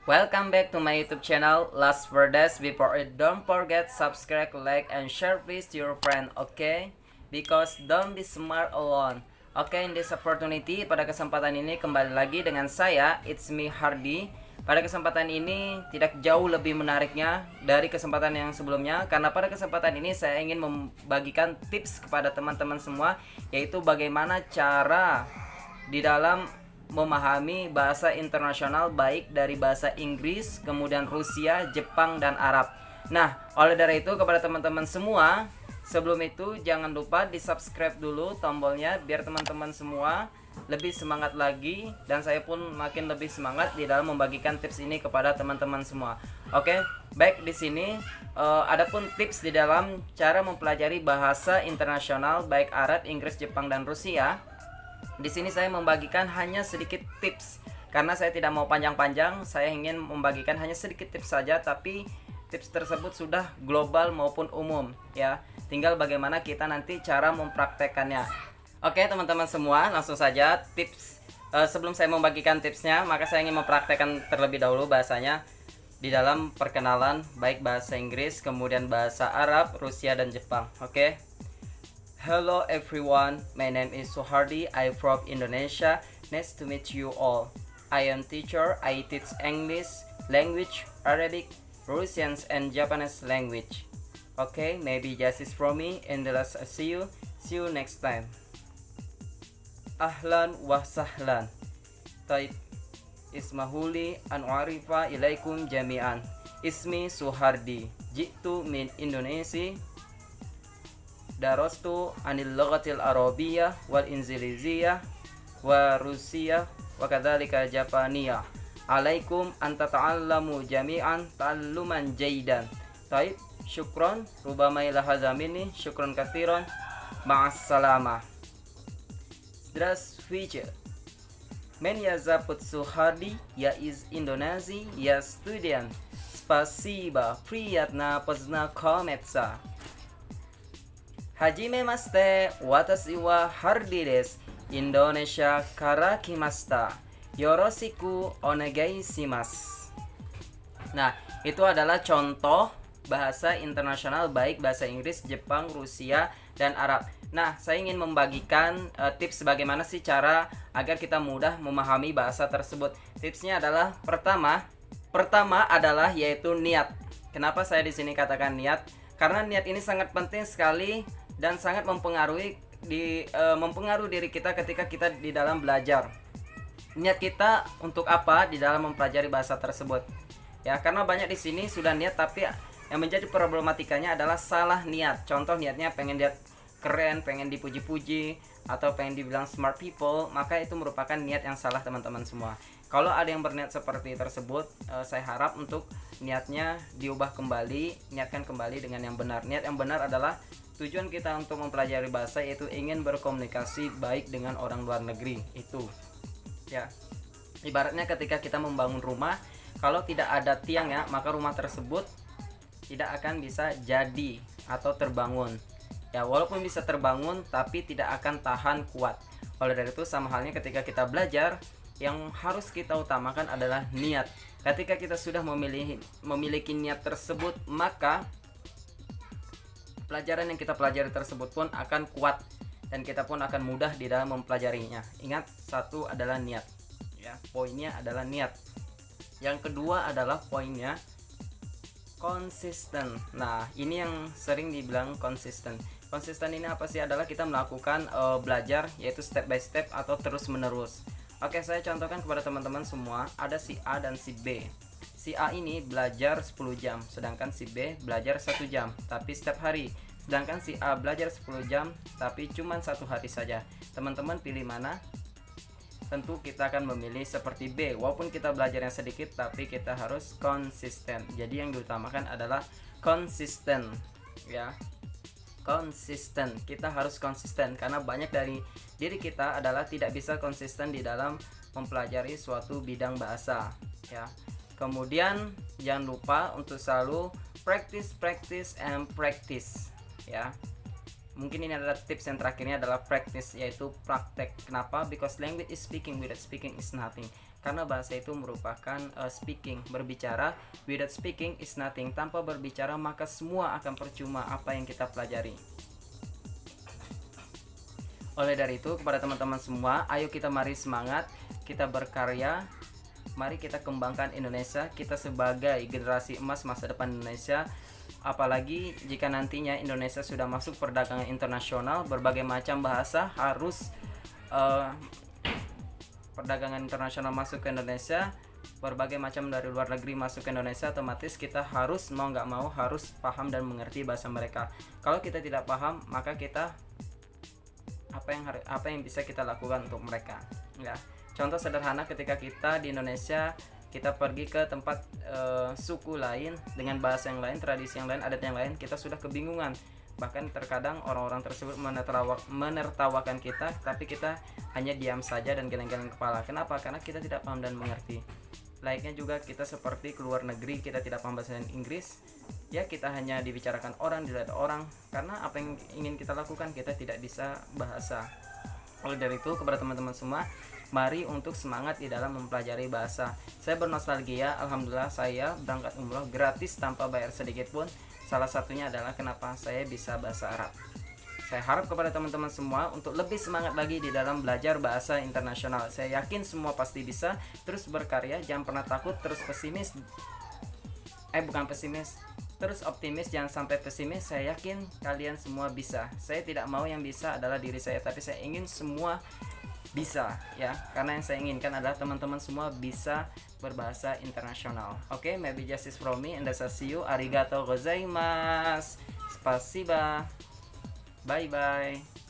Welcome back to my YouTube channel. Last words before it, don't forget subscribe, like, and share please to your friend, okay? Because don't be smart alone. Oke, in this opportunity, pada kesempatan ini kembali lagi dengan saya, it's me Hardy. Pada kesempatan ini tidak jauh lebih menariknya dari kesempatan yang sebelumnya, karena pada kesempatan ini saya ingin membagikan tips kepada teman-teman semua, yaitu bagaimana cara di dalam memahami bahasa internasional baik dari bahasa Inggris, kemudian Rusia, Jepang, dan Arab. Nah, oleh dari itu kepada teman-teman semua, sebelum itu jangan lupa di subscribe dulu tombolnya biar teman-teman semua lebih semangat lagi dan saya pun makin lebih semangat di dalam membagikan tips ini kepada teman-teman semua. Oke, baik di sini adapun tips di dalam cara mempelajari bahasa internasional baik Arab, Inggris, Jepang, dan Rusia. Di sini saya membagikan hanya sedikit tips karena saya tidak mau panjang-panjang, saya ingin membagikan hanya sedikit tips saja, tapi tips tersebut sudah global maupun umum ya. Tinggal bagaimana kita nanti cara mempraktekannya. Oke, teman-teman semua, langsung saja tips. Sebelum saya membagikan tipsnya, maka saya ingin mempraktekkan terlebih dahulu bahasanya di dalam perkenalan baik bahasa Inggris, kemudian bahasa Arab, Rusia, dan Jepang. Oke. Hello everyone, my name is Suhardi. I'm from Indonesia. Nice to meet you all. I am teacher. I teach English language, Arabic, Russian, and Japanese language. Okay, maybe just is from me. And the last see you. See you next time. Ahlan wa sahlan. Taib. Ismahuli an warifa ilaikum jami'an. Ismi Suhardi. Jitu min Indonesia. Darastu anil lughatil arabiyyah wal inziliziyah wa russiyah wa kadzalika japaniyah. Alaikum an tata'allamu jami'an ta'alluman jaydan. Taib, syukron, rubama ila hadza minni, syukron katsiran. Ma'assalamah. Здравствуйте. Меня зовут Сухарди, я из Индонезии, я студент. Спасибо, приятно познакомиться. Hajimemashite, watashi wa Hardi desu. Indonesia kara kimashita. Yoroshiku onegai shimasu. Nah, itu adalah contoh bahasa internasional baik bahasa Inggris, Jepang, Rusia, dan Arab. Nah, saya ingin membagikan tips bagaimana sih cara agar kita mudah memahami bahasa tersebut. Tipsnya adalah pertama adalah yaitu niat. Kenapa saya di sini katakan niat? Karena niat ini sangat penting sekali dan sangat mempengaruhi diri kita ketika kita di dalam belajar. Niat kita untuk apa di dalam mempelajari bahasa tersebut? Ya, karena banyak di sini sudah niat tapi yang menjadi problematikanya adalah salah niat. Contoh niatnya pengen lihat keren, pengen dipuji-puji, atau pengen dibilang smart people, maka itu merupakan niat yang salah teman-teman semua. Kalau ada yang berniat seperti tersebut, saya harap untuk niatnya diubah kembali, niatkan kembali dengan yang benar. Niat yang benar adalah tujuan kita untuk mempelajari bahasa yaitu ingin berkomunikasi baik dengan orang luar negeri. Itu ya, ibaratnya ketika kita membangun rumah, kalau tidak ada tiangnya maka rumah tersebut tidak akan bisa jadi atau terbangun. Ya, walaupun bisa terbangun tapi tidak akan tahan kuat. Oleh dari itu sama halnya ketika kita belajar, yang harus kita utamakan adalah niat. Ketika kita sudah memiliki niat tersebut, maka pelajaran yang kita pelajari tersebut pun akan kuat dan kita pun akan mudah di dalam mempelajarinya. Ingat, satu adalah niat. Ya, poinnya adalah niat. Yang kedua adalah poinnya konsisten. Nah, ini yang sering dibilang konsisten. Konsisten ini apa sih? Adalah kita melakukan belajar yaitu step by step atau terus menerus. Oke, saya contohkan kepada teman-teman semua. Ada si A dan si B. Si A ini belajar 10 jam, sedangkan si B belajar 1 jam, tapi setiap hari. Sedangkan si A belajar 10 jam, tapi cuma 1 hari saja. Teman-teman pilih mana? Tentu kita akan memilih seperti B. Walaupun kita belajarnya sedikit, tapi kita harus konsisten. Jadi yang diutamakan adalah konsisten, ya. Konsisten, kita harus konsisten karena banyak dari diri kita adalah tidak bisa konsisten di dalam mempelajari suatu bidang bahasa, ya. Kemudian jangan lupa untuk selalu practice and practice, ya. Mungkin ini adalah tips yang terakhirnya adalah practice, yaitu praktek. Kenapa? Because language is speaking, without speaking is nothing. karena bahasa itu merupakan speaking, berbicara. Without speaking is nothing. Tanpa berbicara maka semua akan percuma apa yang kita pelajari. Oleh dari itu, kepada teman-teman semua, ayo kita mari semangat, kita berkarya, mari kita kembangkan Indonesia, kita sebagai generasi emas masa depan Indonesia. Apalagi jika nantinya Indonesia sudah masuk perdagangan internasional, berbagai macam bahasa harus perdagangan internasional masuk ke Indonesia, berbagai macam dari luar negeri masuk ke Indonesia, otomatis kita harus mau nggak mau harus paham dan mengerti bahasa mereka. Kalau kita tidak paham, maka kita apa yang bisa kita lakukan untuk mereka, ya. Contoh sederhana, ketika kita di Indonesia, kita pergi ke tempat suku lain dengan bahasa yang lain, tradisi yang lain, adat yang lain, kita sudah kebingungan. Bahkan terkadang orang-orang tersebut menertawakan kita, tapi kita hanya diam saja dan geleng-geleng kepala. Kenapa? Karena kita tidak paham dan mengerti. Layaknya juga kita seperti ke luar negeri, kita tidak paham bahasa Inggris, ya kita hanya dibicarakan orang, dilihat orang, karena apa yang ingin kita lakukan kita tidak bisa bahasa. Oleh dari itu, kepada teman-teman semua, mari untuk semangat di dalam mempelajari bahasa. Saya bernostalgia, alhamdulillah saya berangkat umroh gratis tanpa bayar sedikit pun. Salah satunya adalah kenapa saya bisa bahasa Arab. Saya harap kepada teman-teman semua untuk lebih semangat lagi di dalam belajar bahasa internasional. Saya yakin semua pasti bisa. Terus berkarya, jangan pernah takut, terus pesimis. Terus optimis, jangan sampai pesimis. Saya yakin kalian semua bisa. Saya tidak mau yang bisa adalah diri saya, tapi saya ingin semua bisa, ya. Karena yang saya inginkan adalah teman-teman semua bisa berbahasa internasional. Oke, maybe just is from me and that's see you. Arigatou gozaimasu. Spasiba. Bye bye.